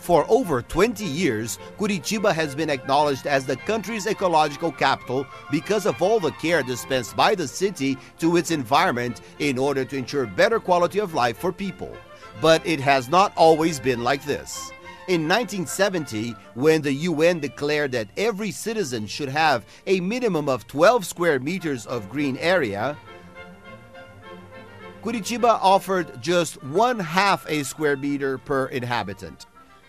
For over 20 years, Curitiba has been acknowledged as the country's ecological capital because of all the care dispensed by the city to its environment in order to ensure better quality of life for people. But it has not always been like this. In 1970, when the UN declared that every citizen should have a minimum of 12 square meters of green area, Curitiba offered just 1/2 a square meter per inhabitant.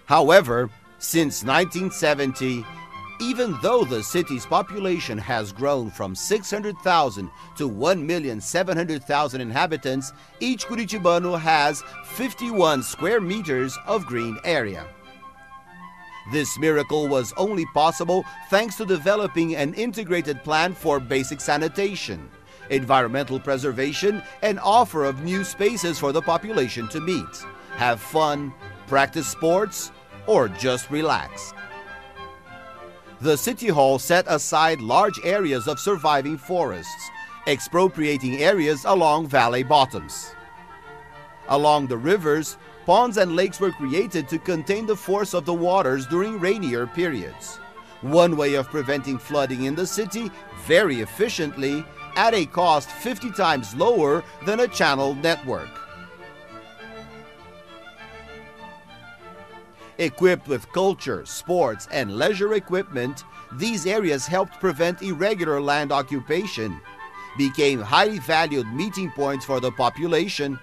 However, since 1970, even though the city's population has grown from 600,000 to 1,700,000 inhabitants, each Curitibano has 51 square meters of green area. This miracle was only possible thanks to developing an integrated plan for basic sanitation, environmental preservation, and offer of new spaces for the population to meet, have fun, practice sports, or just relax. The City Hall set aside large areas of surviving forests, expropriating areas along valley bottoms. Along the rivers, ponds and lakes were created to contain the force of the waters during rainier periods. One way of preventing flooding in the city very efficiently at a cost 50 times lower than a channel network. Equipped with culture, sports, and leisure equipment, these areas helped prevent irregular land occupation, became highly valued meeting points for the population,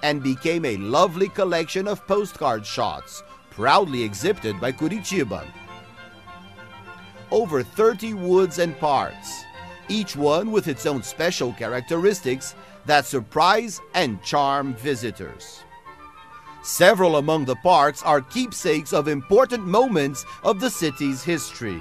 and became a lovely collection of postcard shots, proudly exhibited by Curitiba. Over 30 woods and parks, each one with its own special characteristics that surprise and charm visitors. Several among the parks are keepsakes of important moments of the city's history.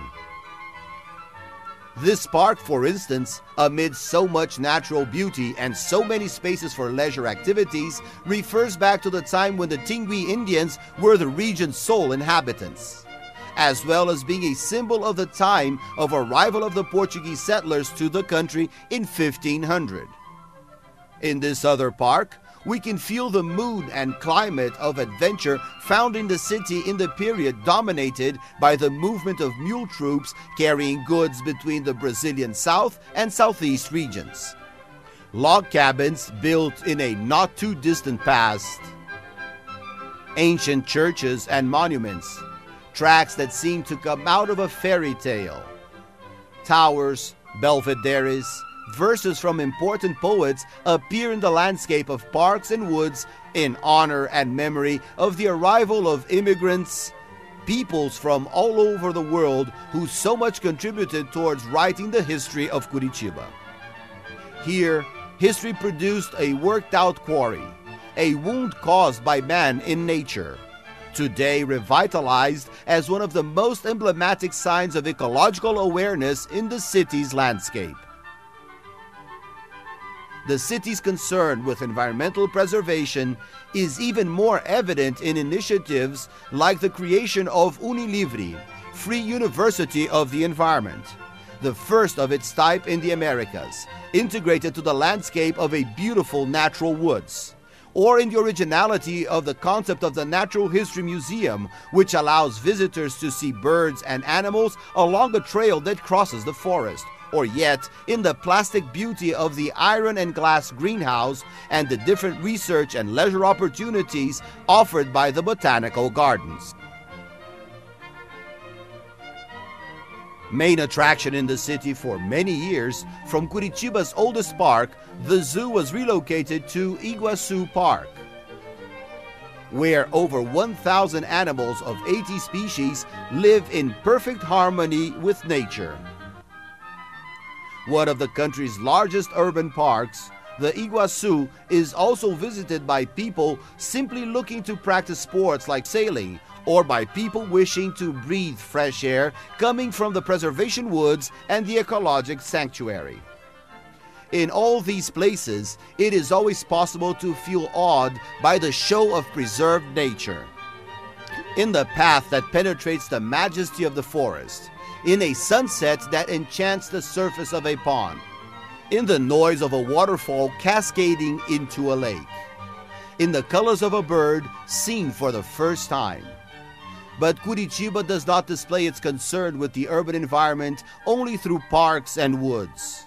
This park, for instance, amid so much natural beauty and so many spaces for leisure activities, refers back to the time when the Tingui Indians were the region's sole inhabitants, as well as being a symbol of the time of arrival of the Portuguese settlers to the country in 1500. In this other park, we can feel the mood and climate of adventure found in the city in the period dominated by the movement of mule troops carrying goods between the Brazilian south and southeast regions. Log cabins built in a not too distant past. Ancient churches and monuments, tracks that seem to come out of a fairy tale. Towers, belvederes, verses from important poets appear in the landscape of parks and woods in honor and memory of the arrival of immigrants, peoples from all over the world who so much contributed towards writing the history of Curitiba. Here, history produced a worked-out quarry, a wound caused by man in nature, today revitalized as one of the most emblematic signs of ecological awareness in the city's landscape. The city's concern with environmental preservation is even more evident in initiatives like the creation of Unilivre, Free University of the Environment, the first of its type in the Americas, integrated to the landscape of a beautiful natural woods, or in the originality of the concept of the Natural History Museum, which allows visitors to see birds and animals along a trail that crosses the forest, or yet in the plastic beauty of the iron and glass greenhouse and the different research and leisure opportunities offered by the botanical gardens. Main attraction in the city for many years, from Curitiba's oldest park, the zoo was relocated to Iguaçu Park, where over 1,000 animals of 80 species live in perfect harmony with nature. One of the country's largest urban parks, the Iguaçu is also visited by people simply looking to practice sports like sailing, or by people wishing to breathe fresh air coming from the preservation woods and the ecologic sanctuary. In all these places, it is always possible to feel awed by the show of preserved nature. In the path that penetrates the majesty of the forest, in a sunset that enchants the surface of a pond, in the noise of a waterfall cascading into a lake, in the colors of a bird seen for the first time, But Curitiba does not display its concern with the urban environment only through parks and woods.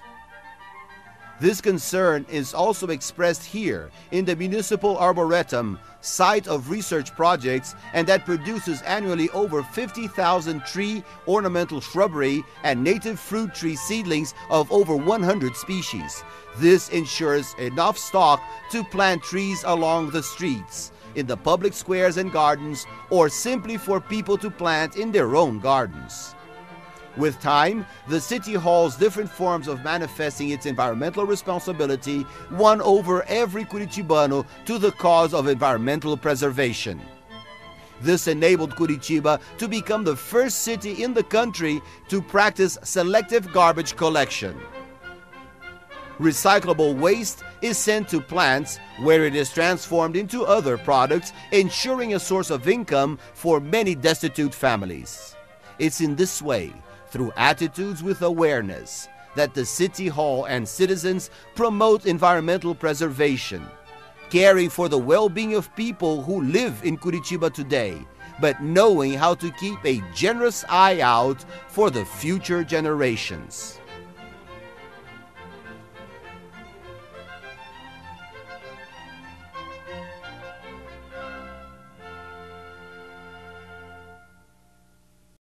This concern is also expressed here in the Municipal Arboretum, site of research projects, and that produces annually over 50,000 tree, ornamental shrubbery, and native fruit tree seedlings of over 100 species. This ensures enough stock to plant trees along the streets, in the public squares and gardens, or simply for people to plant in their own gardens. With time, the City Hall's different forms of manifesting its environmental responsibility won over every Curitibano to the cause of environmental preservation. This enabled Curitiba to become the first city in the country to practice selective garbage collection. Recyclable waste is sent to plants where it is transformed into other products, ensuring a source of income for many destitute families. It's in this way, through attitudes with awareness, that the City Hall and citizens promote environmental preservation, caring for the well-being of people who live in Curitiba today, but knowing how to keep a generous eye out for the future generations.